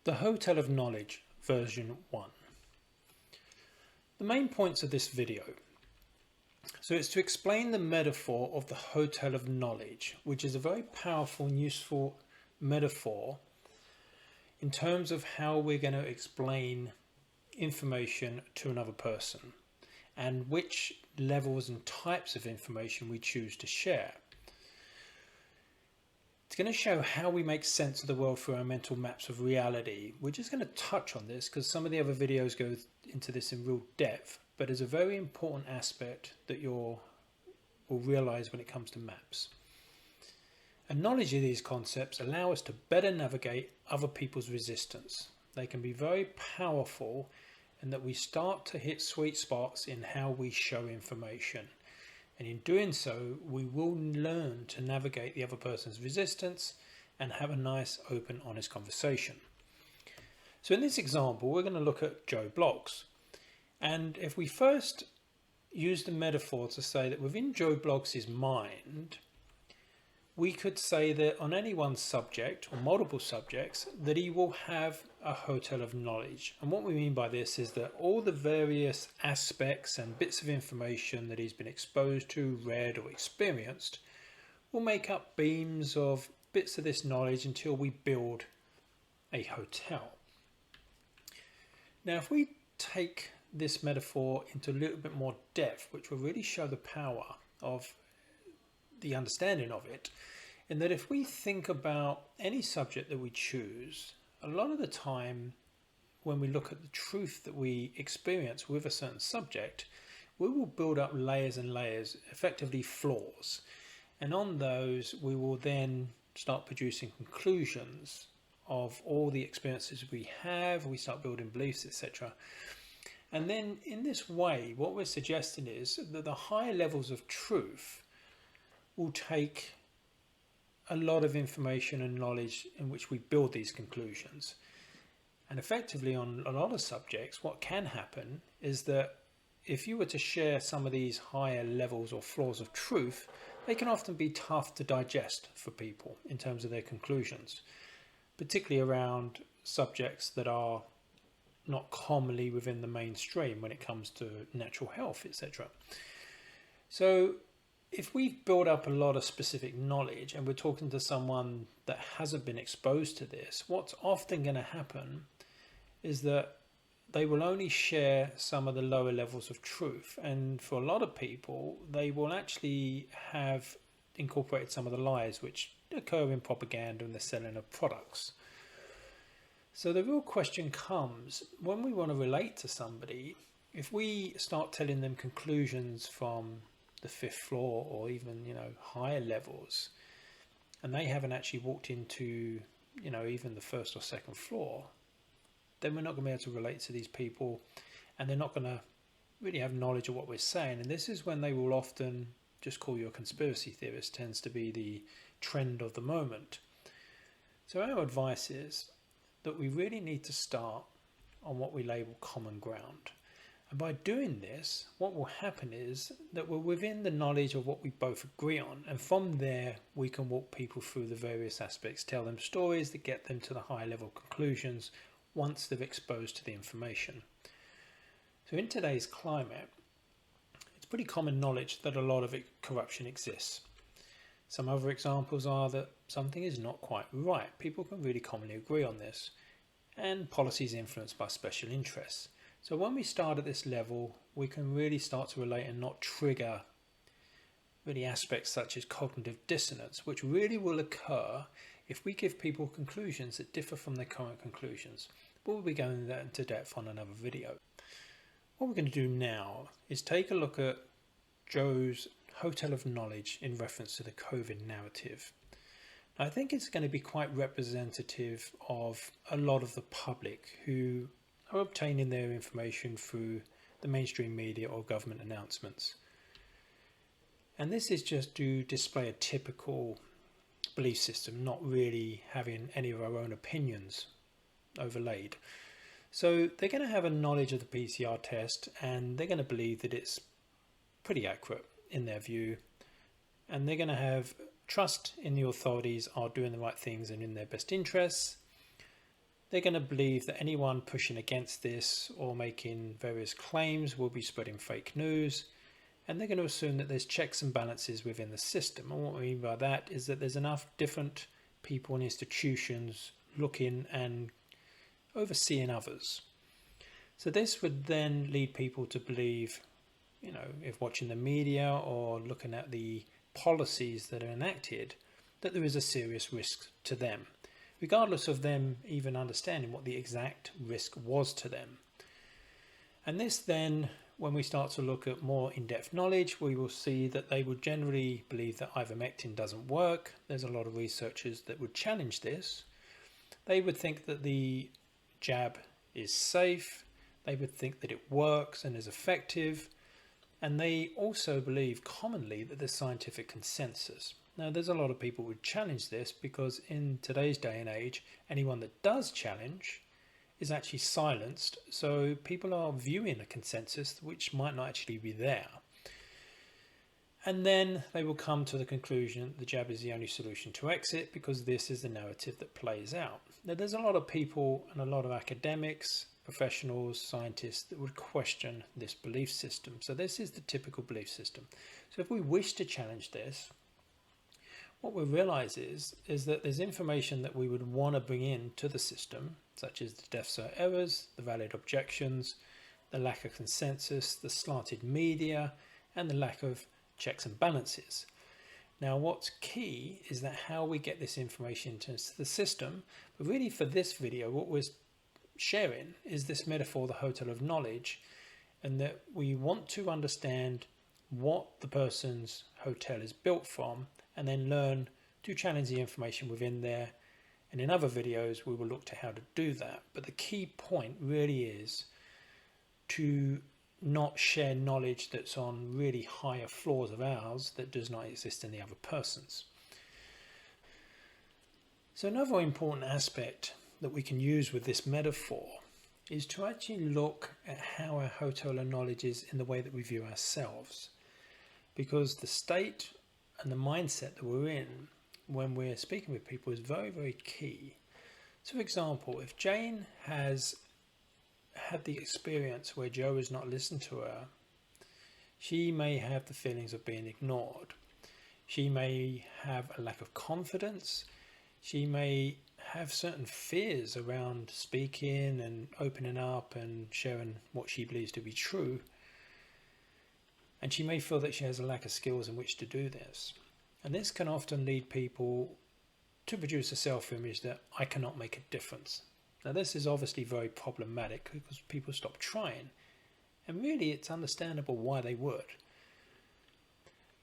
The Hotel of Knowledge, version 1. The main points of this video. So it's to explain the metaphor of the Hotel of Knowledge, which is a very powerful and useful metaphor in terms of how we're going to explain information to another person and which levels and types of information we choose to share. It's going to show how we make sense of the world through our mental maps of reality. We're just going to touch on this because some of the other videos go into this in real depth, but it's a very important aspect that will realize when it comes to maps. And knowledge of these concepts allow us to better navigate other people's resistance. They can be very powerful in that we start to hit sweet spots in how we show information. And in doing so, we will learn to navigate the other person's resistance and have a nice, open, honest conversation. So in this example, we're going to look at Joe Bloggs. And if we first use the metaphor to say that within Joe Bloggs' mind, we could say that on any one subject or multiple subjects that he will have a hotel of knowledge. And what we mean by this is that all the various aspects and bits of information that he's been exposed to, read or experienced will make up beams of bits of this knowledge until we build a hotel. Now if we take this metaphor into a little bit more depth, which will really show the power of the understanding of it, in that if we think about any subject that we choose, a lot of the time when we look at the truth that we experience with a certain subject, we will build up layers and layers, effectively floors, and on those we will then start producing conclusions of all the experiences we have. We start building beliefs, etc. And then in this way, what we're suggesting is that the higher levels of truth will take a lot of information and knowledge in which we build these conclusions. And effectively on a lot of subjects, what can happen is that if you were to share some of these higher levels or floors of truth, they can often be tough to digest for people in terms of their conclusions, particularly around subjects that are not commonly within the mainstream when it comes to natural health, etc. So if we've built up a lot of specific knowledge and we're talking to someone that hasn't been exposed to this, what's often going to happen is that they will only share some of the lower levels of truth. And for a lot of people, they will actually have incorporated some of the lies which occur in propaganda and the selling of products. So the real question comes when we want to relate to somebody, if we start telling them conclusions from the 5th floor or even, higher levels, and they haven't actually walked into, even the 1st or 2nd floor, then we're not going to be able to relate to these people and they're not going to really have knowledge of what we're saying. And this is when they will often just call you a conspiracy theorist, tends to be the trend of the moment. So our advice is that we really need to start on what we label common ground. And by doing this, what will happen is that we're within the knowledge of what we both agree on. And from there, we can walk people through the various aspects, tell them stories that get them to the higher level conclusions once they've exposed to the information. So in today's climate, it's pretty common knowledge that a lot of corruption exists. Some other examples are that something is not quite right. People can really commonly agree on this. And policies influenced by special interests. So when we start at this level, we can really start to relate and not trigger really aspects such as cognitive dissonance, which really will occur if we give people conclusions that differ from their current conclusions. We'll be going into depth on another video. What we're going to do now is take a look at Joe's Hotel of Knowledge in reference to the COVID narrative. Now, I think it's going to be quite representative of a lot of the public who are obtaining their information through the mainstream media or government announcements. And this is just to display a typical belief system, not really having any of our own opinions overlaid. So they're going to have a knowledge of the PCR test and they're going to believe that it's pretty accurate in their view. And they're going to have trust in the authorities are doing the right things and in their best interests. they're going to believe that anyone pushing against this or making various claims will be spreading fake news, and they're going to assume that there's checks and balances within the system. And what I mean by that is that there's enough different people and institutions looking and overseeing others. So this would then lead people to believe, if watching the media or looking at the policies that are enacted, that there is a serious risk to them, regardless of them even understanding what the exact risk was to them. And this then, when we start to look at more in-depth knowledge, we will see that they would generally believe that ivermectin doesn't work. There's a lot of researchers that would challenge this. They would think that the jab is safe. They would think that it works and is effective. And they also believe commonly that there's scientific consensus. Now, there's a lot of people who would challenge this because in today's day and age, anyone that does challenge is actually silenced. So people are viewing a consensus which might not actually be there. And then they will come to the conclusion that the jab is the only solution to exit because this is the narrative that plays out. Now, there's a lot of people and a lot of academics, professionals, scientists that would question this belief system. So this is the typical belief system. So if we wish to challenge this, what we realize is that there's information that we would want to bring in to the system, such as the death-cert errors, the valid objections, the lack of consensus, the slanted media, and the lack of checks and balances. Now, what's key is that how we get this information into the system. But really for this video, what we're sharing is this metaphor, the hotel of knowledge, and that we want to understand what the person's hotel is built from and then learn to challenge the information within there. And in other videos, we will look to how to do that. But the key point really is to not share knowledge that's on really higher floors of ours that does not exist in the other person's. So another important aspect that we can use with this metaphor is to actually look at how our hotel of knowledge is in the way that we view ourselves. Because the state and the mindset that we're in when we're speaking with people is very, very key. So for example, if Jane has had the experience where Joe has not listened to her, she may have the feelings of being ignored. She may have a lack of confidence. She may have certain fears around speaking and opening up and sharing what she believes to be true. And she may feel that she has a lack of skills in which to do this. And this can often lead people to produce a self-image that I cannot make a difference. Now this is obviously very problematic because people stop trying. And really it's understandable why they would.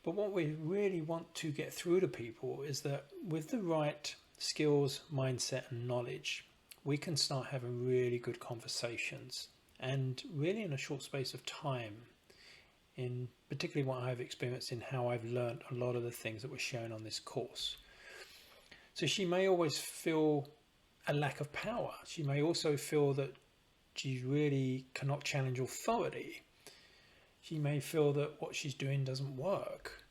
But what we really want to get through to people is that with the right skills, mindset and knowledge, we can start having really good conversations. And really in a short space of time, in particularly what I've experienced in how I've learned a lot of the things that were shown on this course. So she may always feel a lack of power. She may also feel that she really cannot challenge authority. She may feel that what she's doing doesn't work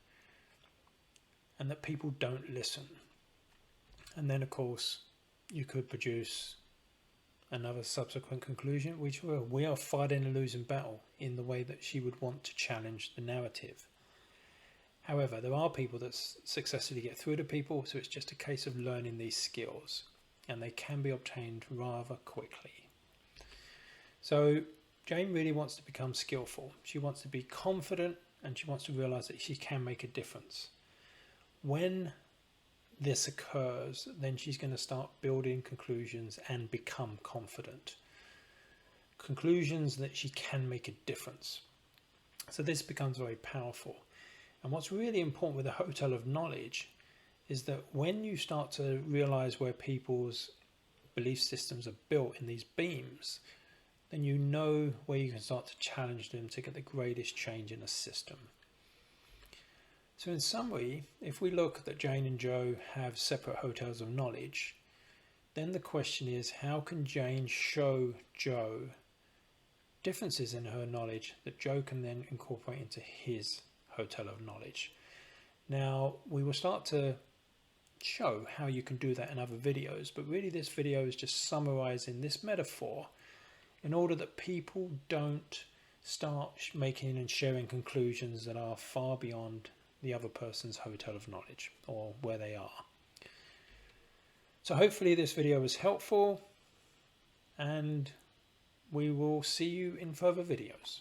and that people don't listen. And then of course you could produce another subsequent conclusion, which we are fighting a losing battle in the way that she would want to challenge the narrative. However, there are people that successfully get through to people, so it's just a case of learning these skills, and they can be obtained rather quickly. So Jane really wants to become skillful. She wants to be confident, and she wants to realize that she can make a difference. When this occurs, then she's going to start building conclusions and become confident. Conclusions that she can make a difference. So this becomes very powerful. And what's really important with the hotel of knowledge is that when you start to realize where people's belief systems are built in these beams, then you know where you can start to challenge them to get the greatest change in a system. So in summary, if we look that Jane and Joe have separate hotels of knowledge, then the question is, how can Jane show Joe differences in her knowledge that Joe can then incorporate into his hotel of knowledge? Now, we will start to show how you can do that in other videos, but really this video is just summarizing this metaphor in order that people don't start making and sharing conclusions that are far beyond the other person's hotel of knowledge or where they are. So hopefully this video was helpful, and we will see you in further videos.